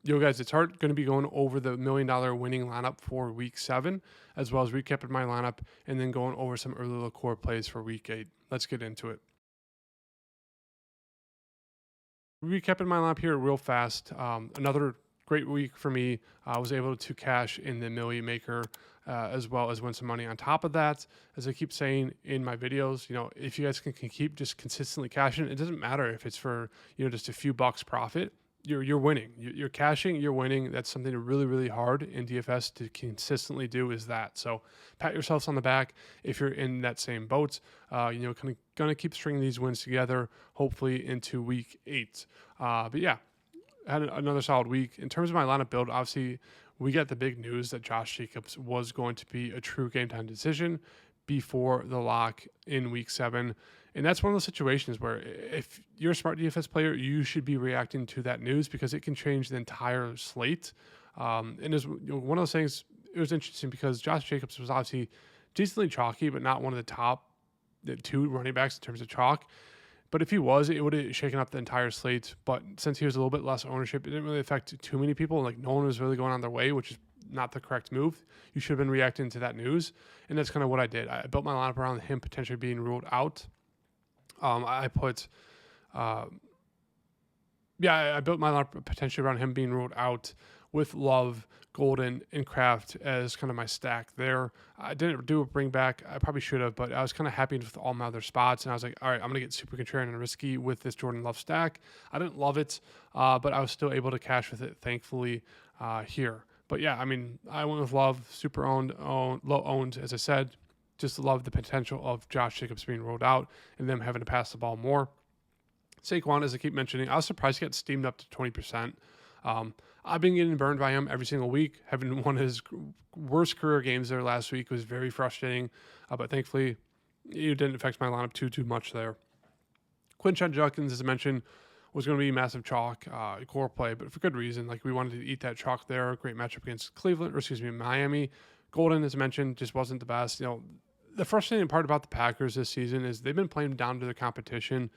Yo, guys, it's hard going to be going over the $1 million winning lineup for week 7, as well as recapping my lineup and then going over some early liqueur plays for week 8. Let's get into it. Recapping my lineup here real fast. Another great week for me. I was able to cash in the Millie Maker as well as win some money on top of that. As I keep saying in my videos, if you guys can keep just consistently cashing, it doesn't matter if it's for just a few bucks profit. You're winning. You're cashing. You're winning. That's something really really hard in DFS to consistently do. Is that so? Pat yourselves on the back if you're in that same boat. Kind of gonna keep stringing these wins together. Hopefully into week 8. But yeah, had another solid week in terms of my lineup build. Obviously, we got the big news that Josh Jacobs was going to be a true game time decision before the lock in week 7. And that's one of those situations where if you're a smart DFS player, you should be reacting to that news because it can change the entire slate. And it's one of those things, it was interesting because Josh Jacobs was obviously decently chalky, but not one of the top 2 running backs in terms of chalk. But if he was, it would have shaken up the entire slate. But since he was a little bit less ownership, it didn't really affect too many people. Like, no one was really going on their way, which is not the correct move. You should have been reacting to that news. And that's kind of what I did. I built my lineup around him potentially being ruled out. I built my lineup potentially around him being ruled out with Love, Golden, and Kraft as kind of my stack there. I didn't do a bring back. I probably should have, but I was kind of happy with all my other spots. And I was like, all right, I'm going to get super contrarian and risky with this Jordan Love stack. I didn't love it, but I was still able to cash with it, thankfully, here. But yeah, I mean, I went with Love, super low owned, as I said. Just love the potential of Josh Jacobs being rolled out and them having to pass the ball more. Saquon, as I keep mentioning, I was surprised he got steamed up to 20%. I've been getting burned by him every single week. Having one of his worst career games there last week was very frustrating, but thankfully it didn't affect my lineup too much there. Quinshon Judkins, as I mentioned, was going to be massive chalk, core play, but for good reason. Like, we wanted to eat that chalk there. Great matchup against Miami. Golden, as I mentioned, just wasn't the best. The frustrating part about the Packers this season is they've been playing down to their competition.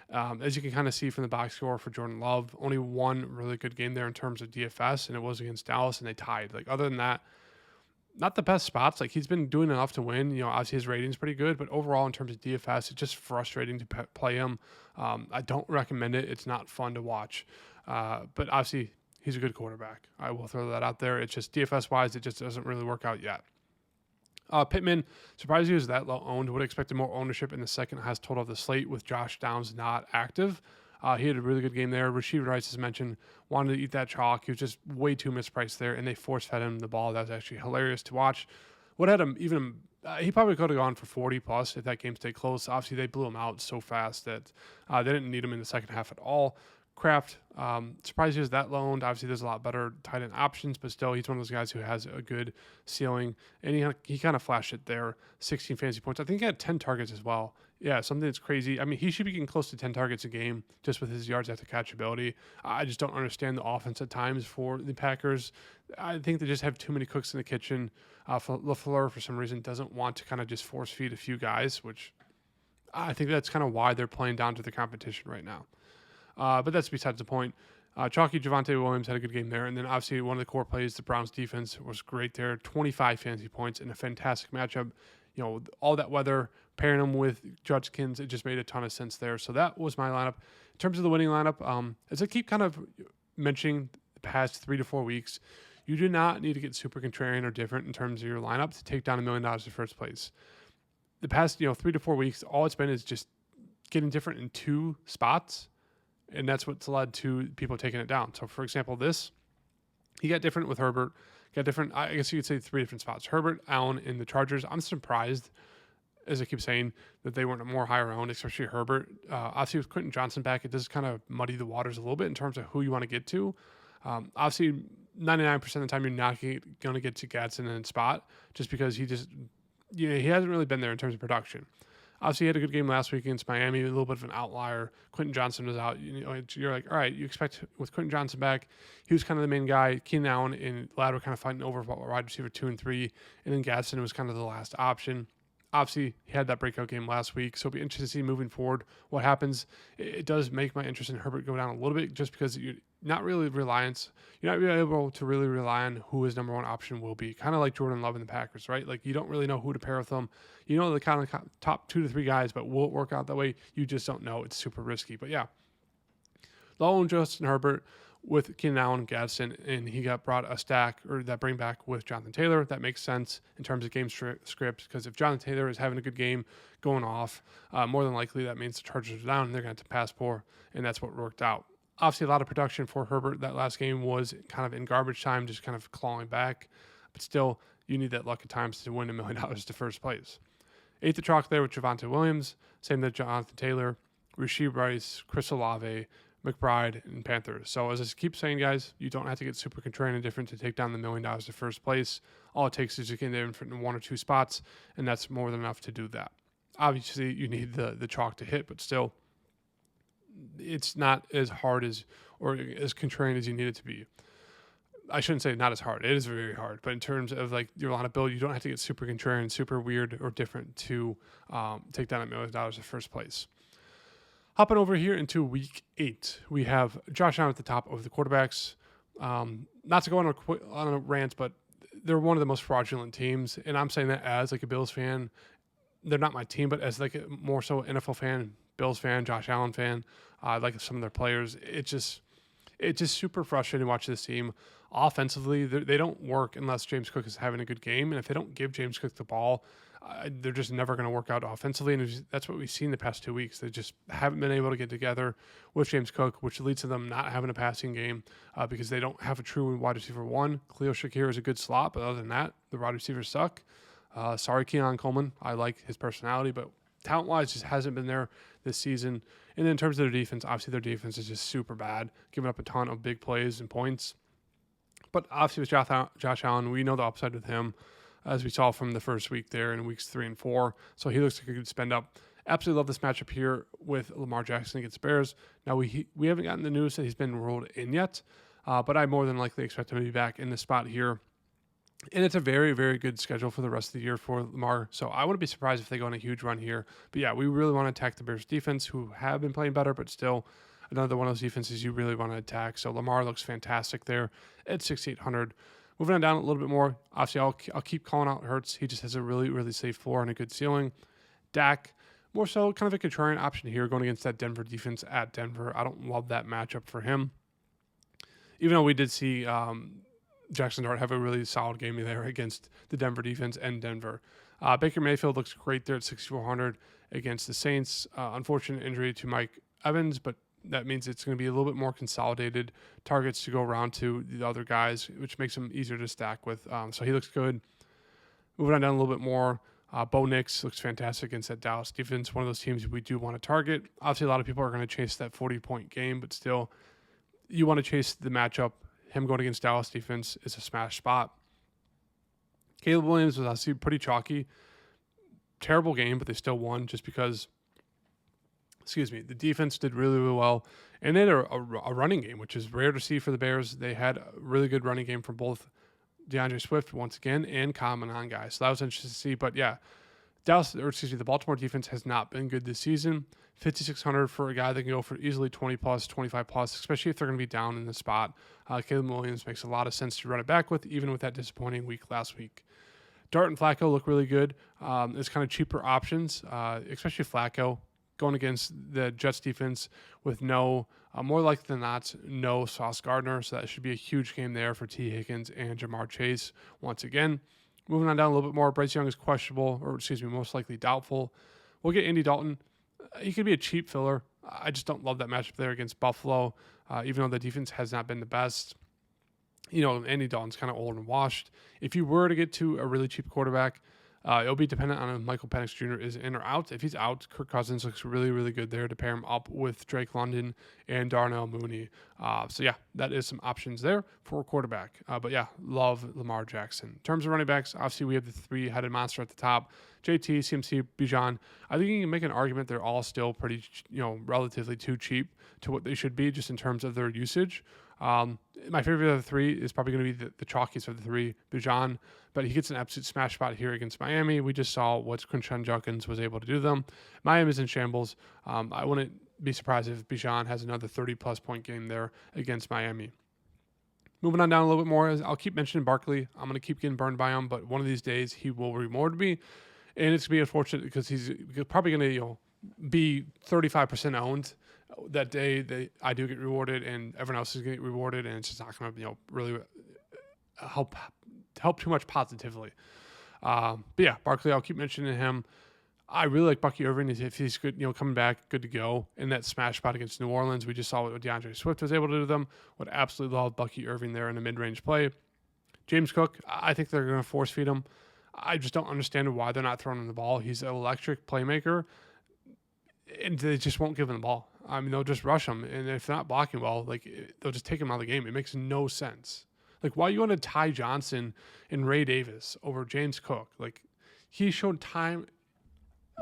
As you can kind of see from the box score for Jordan Love, only one really good game there in terms of DFS, and it was against Dallas, and they tied. Like, other than that, not the best spots. Like, he's been doing enough to win. Obviously his rating's pretty good, but overall in terms of DFS, it's just frustrating to play him. I don't recommend it. It's not fun to watch. But obviously he's a good quarterback. I will throw that out there. It's just DFS-wise, it just doesn't really work out yet. Pittman, surprised he was that low owned. Would have expected more ownership in the second highest total of the slate with Josh Downs not active. He had a really good game there. Rashid Rice, as mentioned, wanted to eat that chalk. He was just way too mispriced there, and they force-fed him the ball. That was actually hilarious to watch. What had him even... he probably could have gone for 40+ if that game stayed close. Obviously, they blew him out so fast that they didn't need him in the second half at all. Kraft, surprised he was that low owned. Obviously, there's a lot better tight end options, but still, he's one of those guys who has a good ceiling, and he kind of flashed it there. 16 fantasy points. I think he had 10 targets as well. Yeah, something that's crazy. I mean, he should be getting close to 10 targets a game just with his yards after catch ability. I just don't understand the offense at times for the Packers. I think they just have too many cooks in the kitchen. LaFleur, for some reason, doesn't want to kind of just force feed a few guys, which I think that's kind of why they're playing down to the competition right now. But that's besides the point. Chalky Javonte Williams had a good game there. And then obviously one of the core plays, the Browns defense was great there. 25 fantasy points in a fantastic matchup. All that weather, pairing them with Judkins, it just made a ton of sense there. So that was my lineup. In terms of the winning lineup, as I keep kind of mentioning the past 3 to 4 weeks, you do not need to get super contrarian or different in terms of your lineup to take down $1 million in first place. The past 3 to 4 weeks, all it's been is just getting different in 2 spots. And that's what's led to people taking it down. So, for example, he got different with Herbert. Got different, I guess you could say 3 different spots. Herbert, Allen, and the Chargers. I'm surprised, as I keep saying, that they weren't more higher owned, especially Herbert. Obviously, with Quentin Johnson back, it does kind of muddy the waters a little bit in terms of who you want to get to. Obviously, 99% of the time, you're not going to get to Gadsden in a spot just because he hasn't really been there in terms of production. Obviously, he had a good game last week against Miami, a little bit of an outlier. Quentin Johnson was out. You're like, all right, you expect with Quentin Johnson back, he was kind of the main guy. Keenan Allen and Ladd were kind of fighting over wide receiver 2 and 3, and then Gadsden was kind of the last option. Obviously, he had that breakout game last week, so it'll be interesting to see moving forward what happens. It does make my interest in Herbert go down a little bit just because not really reliance. You're not really able to really rely on who his number one option will be. Kind of like Jordan Love and the Packers, right? Like you don't really know who to pair with them. You know the kind of top 2 to 3 guys, but will it work out that way? You just don't know. It's super risky. But yeah, low on Justin Herbert with Keenan Allen and Gadsden, and he got brought a stack or that bring back with Jonathan Taylor. That makes sense in terms of game script because if Jonathan Taylor is having a good game going off, more than likely that means the Chargers are down and they're going to have to pass poor, and that's what worked out. Obviously, a lot of production for Herbert. That last game was kind of in garbage time, just kind of clawing back. But still, you need that luck at times to win $1 million to first place. 8th the chalk there with Javonte Williams. Same with Jonathan Taylor, Rashee Rice, Chris Olave, McBride, and Panthers. So as I keep saying, guys, you don't have to get super contrarian and different to take down the $1 million to first place. All it takes is you get in 1 or 2 spots, and that's more than enough to do that. Obviously, you need the chalk to hit, but still, it's not as hard as or as contrarian as you need it to be. I shouldn't say not as hard. It is very hard. But in terms of like your lineup build, you don't have to get super contrarian, super weird or different to take down $1 million to first place. Hopping over here into week 8, we have Josh Allen at the top of the quarterbacks. Not to go on a rant, but they're one of the most fraudulent teams. And I'm saying that as like a Bills fan. They're not my team, but as like a more so NFL fan, Bills fan, Josh Allen fan, like some of their players. It's just super frustrating to watch this team. Offensively, they don't work unless James Cook is having a good game. And if they don't give James Cook the ball, they're just never going to work out offensively. And that's what we've seen the past 2 weeks. They just haven't been able to get together with James Cook, which leads to them not having a passing game because they don't have a true wide receiver one. Khalil Shakir is a good slot, but other than that, the wide receivers suck. Sorry, Keon Coleman. I like his personality, but talent-wise just hasn't been there this season. And then in terms of their defense, obviously their defense is just super bad, giving up a ton of big plays and points. But obviously with Josh Allen, we know the upside with him, as we saw from the first week there in weeks 3 and 4. So he looks like a good spend up. Absolutely love this matchup here with Lamar Jackson against Bears. Now, we haven't gotten the news that he's been ruled in yet, but I more than likely expect him to be back in the spot here. And it's a very, very good schedule for the rest of the year for Lamar. So I wouldn't be surprised if they go on a huge run here. But yeah, we really want to attack the Bears defense, who have been playing better, but still another one of those defenses you really want to attack. So Lamar looks fantastic there at 6,800. Moving on down a little bit more, obviously I'll keep calling out Hurts. He just has a really, really safe floor and a good ceiling. Dak, more so kind of a contrarian option here going against that Denver defense at Denver. I don't love that matchup for him. Even though we did see Jackson Dart have a really solid game there against the Denver defense and Denver. Baker Mayfield looks great there at 6,400 against the Saints. Unfortunate injury to Mike Evans, but that means it's going to be a little bit more consolidated targets to go around to the other guys, which makes him easier to stack with. So he looks good. Moving on down a little bit more, Bo Nix looks fantastic against that Dallas defense, one of those teams we do want to target. Obviously, a lot of people are going to chase that 40-point game, but still, you want to chase the matchup. Him going against Dallas defense is a smash spot. Caleb Williams was obviously pretty chalky. Terrible game, but they still won just because, the defense did really, really well. And they had a running game, which is rare to see for the Bears. They had a really good running game from both DeAndre Swift, once again, and Common on guys. So that was interesting to see. But yeah, the Baltimore defense has not been good this season. 5,600 for a guy that can go for easily 20 plus, 25 plus, especially if they're going to be down in the spot. Caleb Williams makes a lot of sense to run it back with, even with that disappointing week last week. Dart and Flacco look really good. It's kind of cheaper options, especially Flacco going against the Jets defense with more likely than not, no Sauce Gardner. So that should be a huge game there for T. Higgins and Jamar Chase once again. Moving on down a little bit more, Bryce Young is questionable, most likely doubtful. We'll get Andy Dalton. He could be a cheap filler. I just don't love that matchup there against Buffalo, even though the defense has not been the best. Andy Dalton's kind of old and washed. If you were to get to a really cheap quarterback, it'll be dependent on if Michael Penix Jr. is in or out. If he's out, Kirk Cousins looks really, really good there to pair him up with Drake London and Darnell Mooney. So yeah, that is some options there for a quarterback. But yeah, love Lamar Jackson. In terms of running backs, obviously we have the three-headed monster at the top. JT, CMC, Bijan. I think you can make an argument they're all still pretty, relatively too cheap to what they should be just in terms of their usage. My favorite of the three is probably going to be the chalkiest of the three, Bijan, but he gets an absolute smash spot here against Miami. We just saw what Quinshon Judkins was able to do to them. Miami's in shambles. I wouldn't be surprised if Bijan has another 30-plus point game there against Miami. Moving on down a little bit more, I'll keep mentioning Barkley. I'm going to keep getting burned by him, but one of these days he will reward me. And it's going to be unfortunate because he's probably going to be 35% owned that day. I do get rewarded, and everyone else is going to get rewarded, and it's just not going to really help too much positively. But yeah, Barkley, I'll keep mentioning him. I really like Bucky Irving if he's good, coming back, good to go. In that smash spot against New Orleans, we just saw what DeAndre Swift was able to do to them. Would absolutely love Bucky Irving there in a mid-range play. James Cook, I think they're going to force feed him. I just don't understand why they're not throwing him the ball. He's an electric playmaker, and they just won't give him the ball. I mean, they'll just rush him, and if they're not blocking well, they'll just take him out of the game. It makes no sense. Why you want to Ty Johnson and Ray Davis over James Cook? He showed time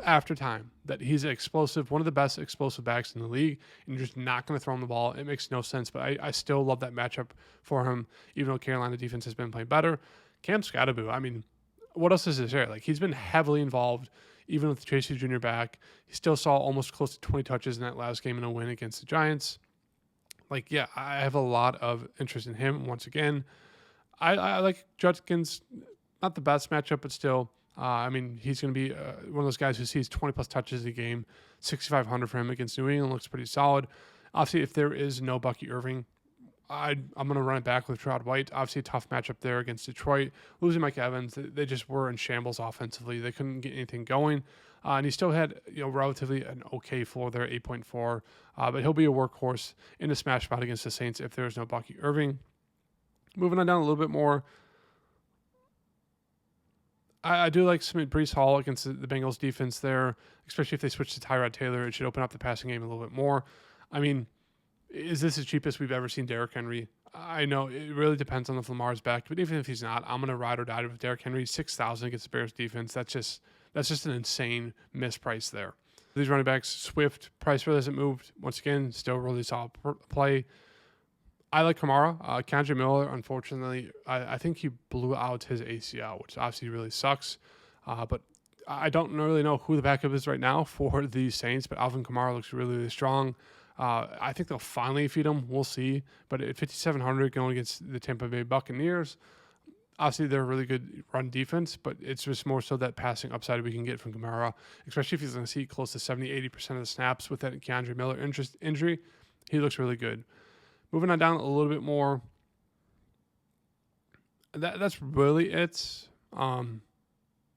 after time that he's explosive, one of the best explosive backs in the league, and you're just not going to throw him the ball. It makes no sense, but I still love that matchup for him, even though Carolina defense has been playing better. Cam Scottaboo, I mean, what else is there? He's been heavily involved, even with Tracy Jr. back. He still saw almost close to 20 touches in that last game in a win against the Giants. I have a lot of interest in him. Once again, I like Judkins, not the best matchup, but still, he's going to be one of those guys who sees 20-plus touches a game. 6,500 for him against New England looks pretty solid. Obviously, if there is no Bucky Irving, I'm going to run it back with Rashad White. Obviously, a tough matchup there against Detroit. Losing Mike Evans, they just were in shambles offensively. They couldn't get anything going. And he still had relatively an okay floor there, 8.4. But he'll be a workhorse in the smash spot against the Saints if there's no Bucky Irving. Moving on down a little bit more, I do like some Breece Hall against the Bengals defense there, especially if they switch to Tyrod Taylor. It should open up the passing game a little bit more. I mean, is this the cheapest we've ever seen Derrick Henry? I know it really depends on if Lamar's back, but even if he's not, I'm going to ride or die with Derrick Henry. 6,000 against the Bears defense. That's just an insane misprice there. These running backs, Swift, price really hasn't moved. Once again, still really solid play. I like Kamara. Kendre Miller, unfortunately, I think he blew out his ACL, which obviously really sucks. But I don't really know who the backup is right now for the Saints, but Alvin Kamara looks really, really strong. I think they'll finally feed him. We'll see. But at 5,700 going against the Tampa Bay Buccaneers, obviously they're a really good run defense, but it's just more so that passing upside we can get from Kamara, especially if he's going to see close to 70-80% of the snaps with that Kendre Miller injury. He looks really good. Moving on down a little bit more, that's really it.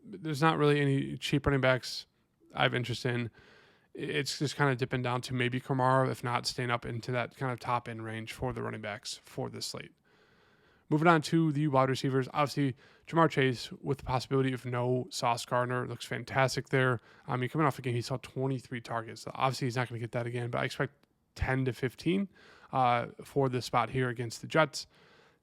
There's not really any cheap running backs I have interest in. It's just kind of dipping down to maybe Kamara, if not staying up into that kind of top end range for the running backs for this slate. Moving on to the wide receivers, obviously Jamar Chase with the possibility of no Sauce Gardner looks fantastic there. Coming off a game, he saw 23 targets. So obviously he's not going to get that again, but I expect 10 to 15 for the spot here against the Jets.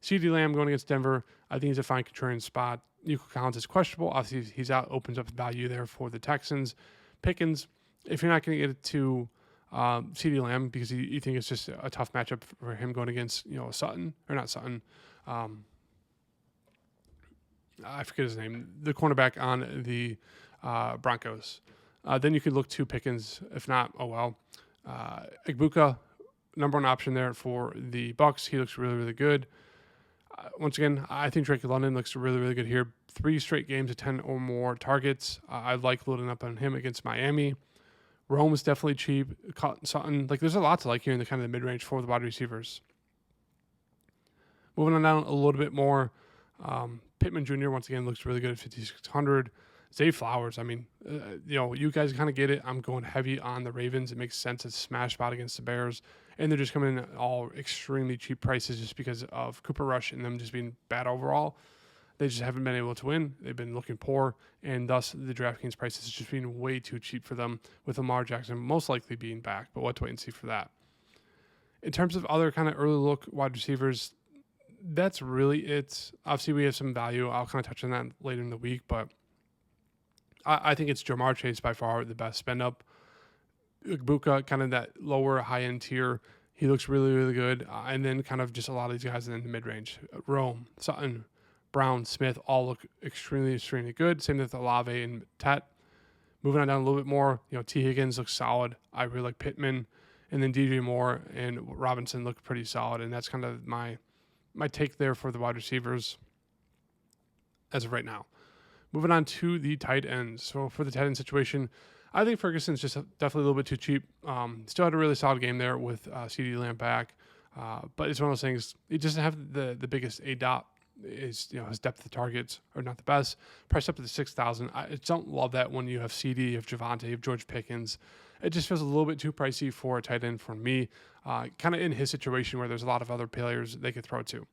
CeeDee Lamb going against Denver, I think he's a fine contrarian spot. Nico Collins is questionable. Obviously, he's out, opens up value there for the Texans. Pickens, if you're not going to get it to CeeDee Lamb because you think it's just a tough matchup for him going against Sutton, or not Sutton, I forget his name, the cornerback on the Broncos. Then you could look to Pickens. If not, oh well. Igbuka, number one option there for the Bucs. He looks really, really good. Once again, I think Drake London looks really, really good here. 3 straight games of 10 or more targets. I like loading up on him against Miami. Rome is definitely cheap. Sutton, there's a lot to like here in the kind of the mid-range for the wide receivers. Moving on down a little bit more, Pittman Jr. once again looks really good at 5,600. Zay Flowers, you guys kind of get it. I'm going heavy on the Ravens. It makes sense. It's a smash spot against the Bears. And they're just coming in at all extremely cheap prices just because of Cooper Rush and them just being bad overall. They just haven't been able to win. They've been looking poor, and thus the DraftKings prices just being way too cheap for them, with Lamar Jackson most likely being back. But we'll have to wait and see for that. In terms of other kind of early look wide receivers, that's really it. Obviously, we have some value. I'll kind of touch on that later in the week, but I think it's Jamar Chase by far the best spend up. Igbuka, kind of that lower high-end tier. He looks really, really good. And then kind of just a lot of these guys in the mid-range. Rome, Sutton, Brown, Smith all look extremely, extremely good. Same with Olave and Tet. Moving on down a little bit more, T. Higgins looks solid. I really like Pittman. And then DJ Moore and Robinson look pretty solid, and that's kind of my take there for the wide receivers as of right now. Moving on to the tight ends. So for the tight end situation, I think Ferguson's just definitely a little bit too cheap. Still had a really solid game there with CD Lamb back, but it's one of those things. He doesn't have the biggest ADOT. His depth of targets are not the best. Priced up to the 6,000. I don't love that when you have CD, you have Javonte, you have George Pickens. It just feels a little bit too pricey for a tight end for me. Kind of in his situation where there's a lot of other players they could throw to,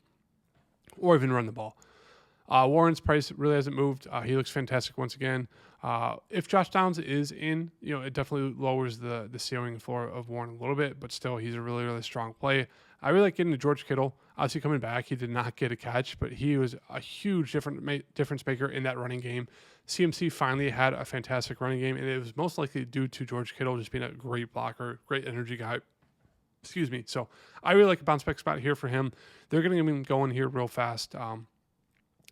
or even run the ball. Warren's price really hasn't moved. He looks fantastic once again. If Josh Downs is in, it definitely lowers the ceiling floor of Warren a little bit, but still, he's a really, really strong play. I really like getting to George Kittle. Obviously, coming back, he did not get a catch, but he was a huge difference maker in that running game. CMC finally had a fantastic running game, and it was most likely due to George Kittle just being a great blocker, great energy guy. Excuse me. So I really like a bounce back spot here for him. They're getting him going here real fast. And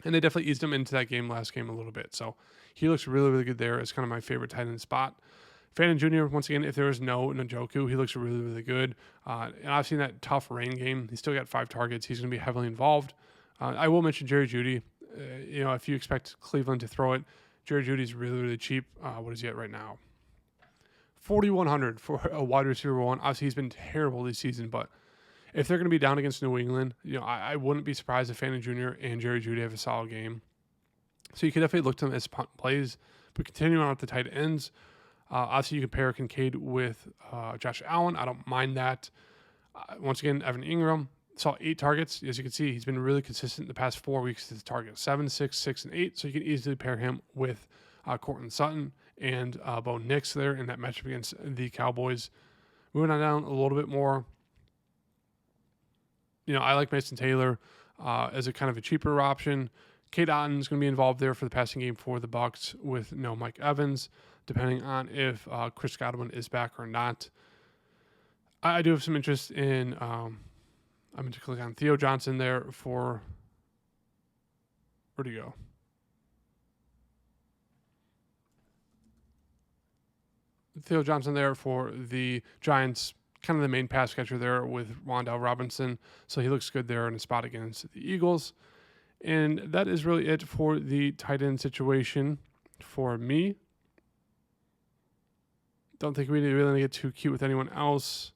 they definitely eased him into that last game a little bit. So he looks really, really good there. It's kind of my favorite tight end spot. Fannin Jr., once again, if there is no Njoku, he looks really, really good. And obviously in that tough rain game, he's still got 5 targets. He's going to be heavily involved. I will mention Jerry Jeudy. If you expect Cleveland to throw it, Jerry Judy's really, really cheap. What is he at right now? 4,100 for a wide receiver one. Obviously, he's been terrible this season, but if they're going to be down against New England, I wouldn't be surprised if Fannin Jr. and Jerry Jeudy have a solid game. So you can definitely look to them as punt plays. But continuing on with the tight ends, obviously you can pair Kincaid with Josh Allen. I don't mind that. Once again, Evan Ingram saw 8 targets. As you can see, he's been really consistent the past 4 weeks to the target 7, 6, 6, and 8. So you can easily pair him with Courtland Sutton and Bo Nix there in that matchup against the Cowboys. Moving on down a little bit more, I like Mason Taylor as a kind of a cheaper option. Kate Otton is going to be involved there for the passing game for the Bucs with no Mike Evans, depending on if Chris Godwin is back or not. I do have some interest in, I'm going to click on Theo Johnson there for, where'd he go? Theo Johnson there for the Giants, kind of the main pass catcher there with Wan'Dale Robinson. So he looks good there in a spot against the Eagles. And that is really it for the tight end situation for me. Don't think we really get too cute with anyone else.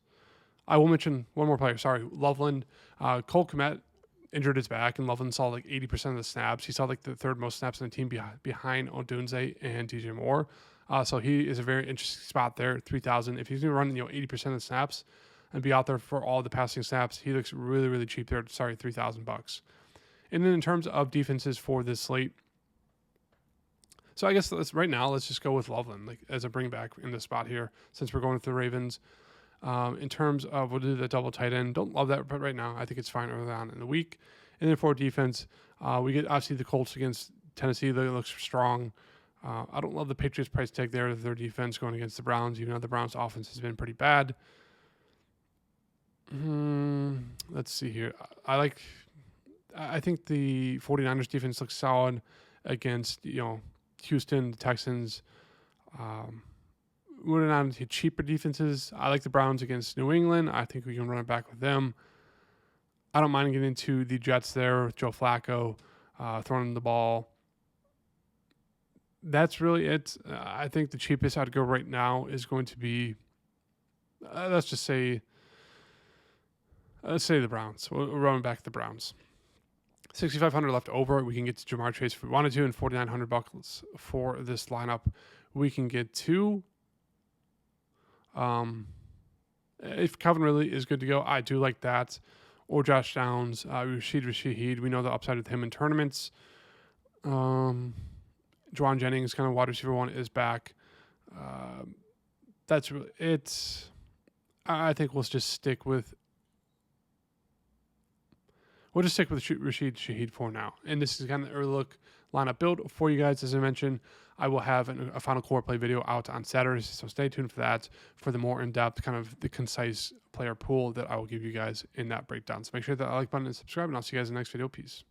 I will mention one more player. Sorry, Loveland. Cole Kmet injured his back, and Loveland saw like 80% of the snaps. He saw like the third most snaps in the team behind Odunze and DJ Moore. So he is a very interesting spot there, 3,000. If he's going to run 80% of the snaps and be out there for all the passing snaps, he looks really, really cheap there. Sorry, $3,000. And then in terms of defenses for this slate, so I guess let's just go with Loveland as a bring back in this spot here since we're going with the Ravens. In terms of we'll do the double tight end, don't love that, but right now I think it's fine early on in the week. And then for defense, we get obviously the Colts against Tennessee. They look strong. I don't love the Patriots price tag there. Their defense going against the Browns, even though the Browns offense has been pretty bad. Let's see here. I think the 49ers defense looks solid against, Houston, the Texans. Moving on to cheaper defenses, I like the Browns against New England. I think we can run it back with them. I don't mind getting into the Jets there with Joe Flacco throwing the ball. That's really it. I think the cheapest I'd go right now is going to be, let's say the Browns. We're running back the Browns. 6,500 left over. We can get to Jamar Chase if we wanted to, and $4,900 for this lineup. We can get to, if Calvin Ridley is good to go, I do like that. Or Josh Downs, Rashid Shaheed. We know the upside with him in tournaments. Juwan Jennings, kind of wide receiver one, is back. That's really it. I think we'll just stick with. We'll just stick with Rashid Shaheed for now. And this is kind of the early look lineup build for you guys. As I mentioned, I will have a final core play video out on Saturdays, so stay tuned for that, for the more in-depth, kind of the concise player pool that I will give you guys in that breakdown. So make sure that like button and subscribe, and I'll see you guys in the next video. Peace.